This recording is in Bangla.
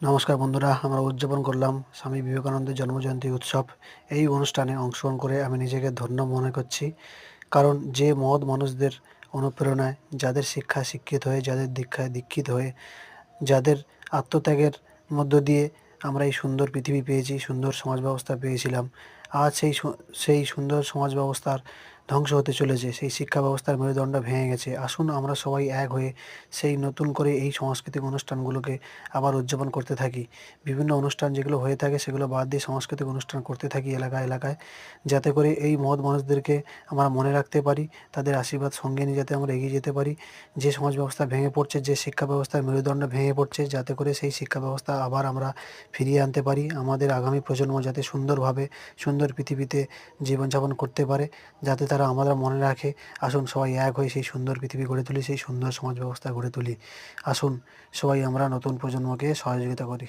নমস্কার বন্ধুরা, আমরা উদযাপন করলাম স্বামী বিবেকানন্দের জন্মজয়ন্তী উৎসব। এই অনুষ্ঠানে অংশগ্রহণ করে আমি নিজেকে ধন্য মনে করছি। কারণ যে মহৎ মানুষদের অনুপ্রেরণায়, যাদের শিক্ষায় শিক্ষিত হয়ে, যাদের দীক্ষায় দীক্ষিত হয়ে, যাদের আত্মত্যাগের মধ্য দিয়ে আমরা এই সুন্দর পৃথিবী পেয়েছি, সুন্দর সমাজ ব্যবস্থা পেয়েছিলাম। আজ সেই সুন্দর সমাজ ব্যবস্থার ধ্বংস হতে চলেছে, সেই শিক্ষা ব্যবস্থার মেরুদণ্ড ভেঙে গেছে। আসুন আমরা সবাই এক হয়ে সেই নতুন করে এই সাংস্কৃতিক অনুষ্ঠানগুলোকে আবার উদযাপন করতে থাকি। বিভিন্ন অনুষ্ঠান যেগুলো হয়ে থাকে সেগুলো বাদ দিয়ে সাংস্কৃতিক অনুষ্ঠান করতে থাকি এলাকায় এলাকায়, যাতে করে এই মহৎ মানুষদেরকে আমরা মনে রাখতে পারি, তাদের আশীর্বাদ সঙ্গে নিয়ে যাতে আমরা এগিয়ে যেতে পারি। যে সমাজ ব্যবস্থা ভেঙে পড়ছে, যে শিক্ষা ব্যবস্থার মেরুদণ্ড ভেঙে পড়ছে, যাতে করে সেই শিক্ষা ব্যবস্থা আবার আমরা ফিরিয়ে আনতে পারি। আমাদের আগামী প্রজন্ম যাতে সুন্দরভাবে সুন্দর পৃথিবীতে জীবনযাপন করতে পারে, যাতে তারা আমরা মনে রাখে। আসুন সবাই এক হয়ে সেই সুন্দর পৃথিবী গড়ে তুলি, সেই সুন্দর সমাজ ব্যবস্থা গড়ে তুলি। আসুন সবাই আমরা নতুন প্রজন্মকে সহযোগিতা করি।